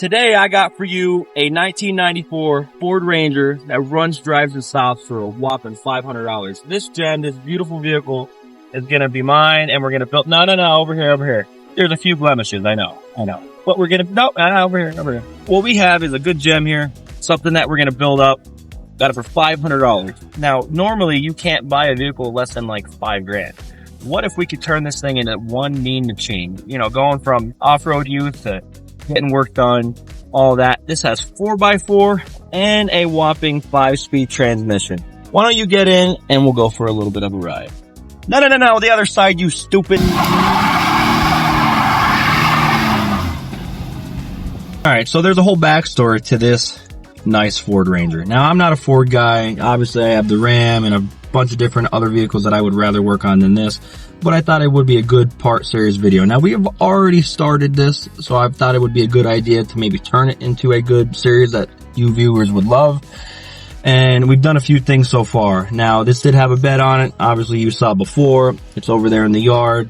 Today I got for you a 1994 Ford Ranger that runs, drives, and stops for a whopping $500. This gem, this beautiful vehicle, is gonna be mine, and we're gonna build. No, over here. There's a few blemishes, I know. But we're gonna, no, over here. What we have is a good gem here, something that we're gonna build up. Got it for $500. Now, normally you can't buy a vehicle less than like $5 grand. What if we could turn this thing into one mean machine? You know, going from off-road use to getting work done, all that. This has 4x4 and a whopping 5-speed transmission. Why don't you get in and we'll go for a little bit of a ride? No, the other side, you stupid. Alright, so there's a whole backstory to this nice Ford Ranger. Now, I'm not a Ford guy. Obviously, I have the Ram and a bunch of different other vehicles that I would rather work on than this, but I thought it would be a good part series video. Now, we have already started this, so I thought it would be a good idea to maybe turn it into a good series that you viewers would love. And we've done a few things so far. Now, this did have a bed on it. Obviously, you saw before. It's over there in the yard,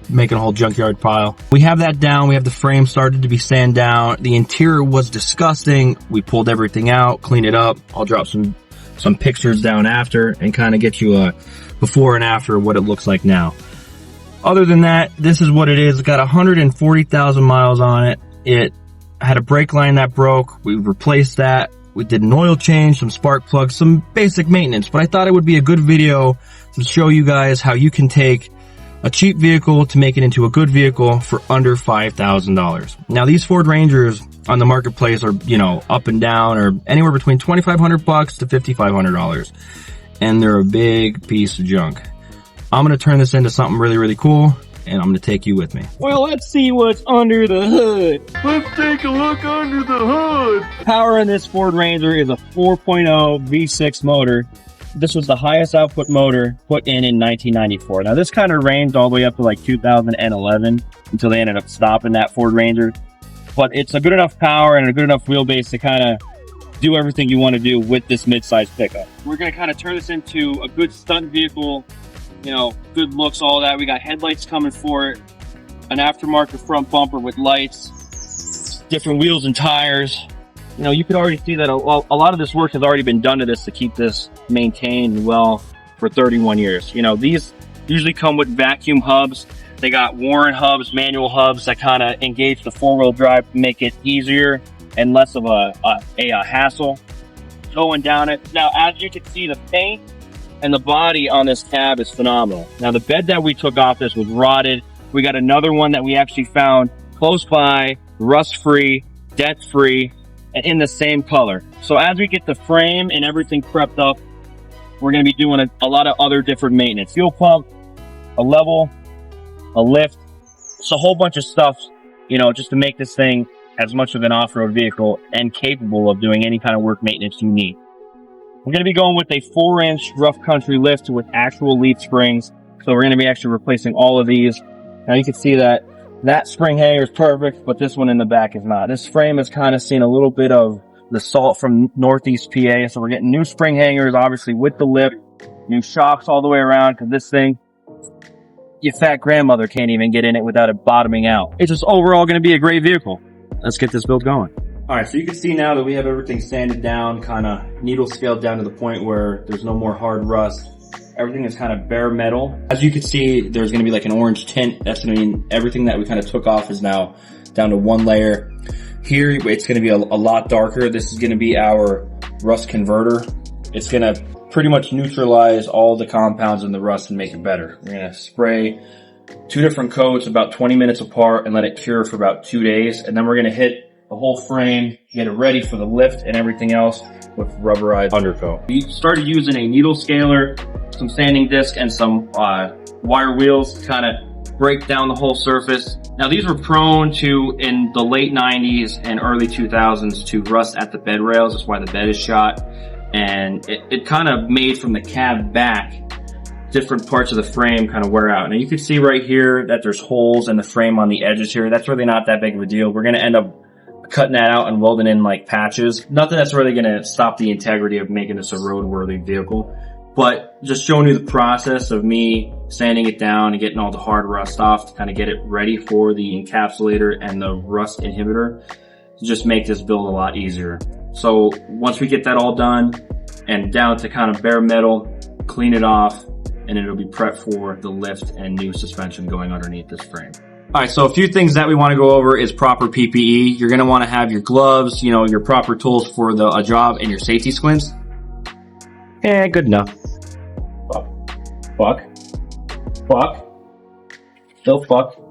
making a whole junkyard pile. We have that down. We have the frame started to be sanded down. The interior was disgusting. We pulled everything out, cleaned it up. I'll drop some pictures down after and kind of get you a before and after what it looks like now. Other than that, this is what it is. It's got 140,000 miles on it. It had a brake line that broke. We replaced that. We did an oil change, some spark plugs, some basic maintenance. But I thought it would be a good video to show you guys how you can take a cheap vehicle to make it into a good vehicle for under $5,000. Now, these Ford Rangers on the marketplace are, you know, up and down, or anywhere between $2,500 to $5,500. And they're a big piece of junk. I'm going to turn this into something really, really cool, and I'm going to take you with me. Well, let's see what's under the hood. Let's take a look under the hood. Power in this Ford Ranger is a 4.0 V6 motor. This was the highest output motor put in 1994. Now, this kind of ranged all the way up to like 2011 until they ended up stopping that Ford Ranger. But it's a good enough power and a good enough wheelbase to kind of do everything you want to do with this mid-size pickup. We're going to kind of turn this into a good stunt vehicle, you know, good looks, all that. We got headlights coming for it, an aftermarket front bumper with lights, different wheels and tires. You know, you could already see that a lot of this work has already been done to this to keep this maintained well for 31 years. You know, these usually come with vacuum hubs. They got Warren hubs, manual hubs that kind of engage the four-wheel drive to make it easier and less of a hassle going down it. Now, as you can see, the paint and the body on this cab is phenomenal. Now, the bed that we took off this was rotted. We got another one that we actually found close by, rust-free, dent-free, and in the same color. So as we get the frame and everything prepped up, we're going to be doing a lot of other different maintenance. Fuel pump, a level, a lift. It's a whole bunch of stuff, you know, just to make this thing as much of an off-road vehicle and capable of doing any kind of work maintenance you need. We're going to be going with a 4-inch rough country lift with actual leaf springs. So we're going to be actually replacing all of these. Now you can see that spring hanger is perfect, but this one in the back is not. This frame has kind of seen a little bit of the salt from Northeast PA. So we're getting new spring hangers, obviously with the lip, new shocks all the way around, because this thing, your fat grandmother can't even get in it without it bottoming out. It's just overall going to be a great vehicle. Let's get this build going. All right, so you can see now that we have everything sanded down, kind of needle scaled down to the point where there's no more hard rust. Everything is kind of bare metal. As you can see, there's going to be like an orange tint. That's going to mean everything that we kind of took off is now down to one layer. Here, it's going to be a lot darker. This is going to be our rust converter. It's going to pretty much neutralize all the compounds in the rust and make it better. We're going to spray 2 different coats about 20 minutes apart and let it cure for about 2 days. And then we're going to hit the whole frame, get it ready for the lift and everything else with rubberized undercoat. We started using a needle scaler, some sanding disc, and some wire wheels to kind of break down the whole surface. Now, these were prone to, in the late 90s and early 2000s, to rust at the bed rails. That's why the bed is shot. And it kind of made from the cab back, different parts of the frame kind of wear out. Now, you can see right here that there's holes in the frame on the edges here. That's really not that big of a deal. We're going to end up cutting that out and welding in like patches. Nothing that's really going to stop the integrity of making this a roadworthy vehicle, but just showing you the process of me sanding it down and getting all the hard rust off to kind of get it ready for the encapsulator and the rust inhibitor. to just make this build a lot easier. So once we get that all done and down to kind of bare metal, clean it off, and it'll be prepped for the lift and new suspension going underneath this frame. All right, so a few things that we want to go over is proper PPE. You're going to want to have your gloves, you know, your proper tools for a job, and your safety squints. Eh, good enough. Fuck. Still fuck.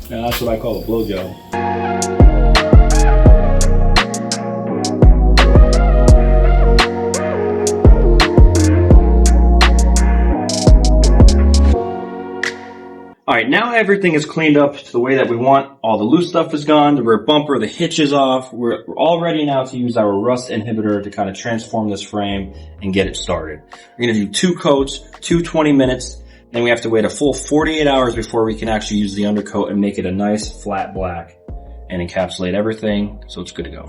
Now that's what I call a blowjob. Alright, now everything is cleaned up to the way that we want. All the loose stuff is gone, the rear bumper, the hitch is off. We're all ready now to use our rust inhibitor to kind of transform this frame and get it started. We're going to do 2 coats, 20 minutes. Then we have to wait a full 48 hours before we can actually use the undercoat and make it a nice flat black and encapsulate everything so it's good to go.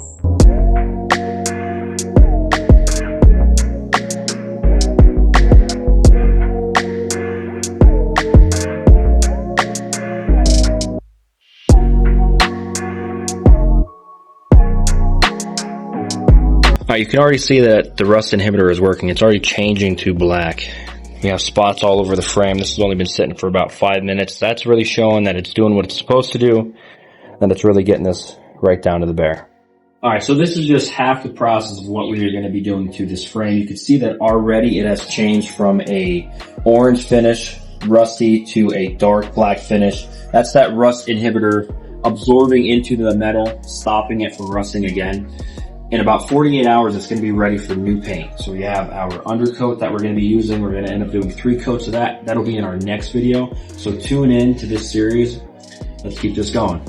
Alright, you can already see that the rust inhibitor is working. It's already changing to black. We have spots all over the frame. This has only been sitting for about 5 minutes. That's really showing that it's doing what it's supposed to do, and it's really getting this right down to the bare. Alright, so this is just half the process of what we are going to be doing to this frame. You can see that already it has changed from a orange finish, rusty, to a dark black finish. That's that rust inhibitor absorbing into the metal, stopping it from rusting again. In about 48 hours, it's going to be ready for new paint. So we have our undercoat that we're going to be using. We're going to end up doing 3 coats of that. That'll be in our next video. So tune in to this series. Let's keep this going.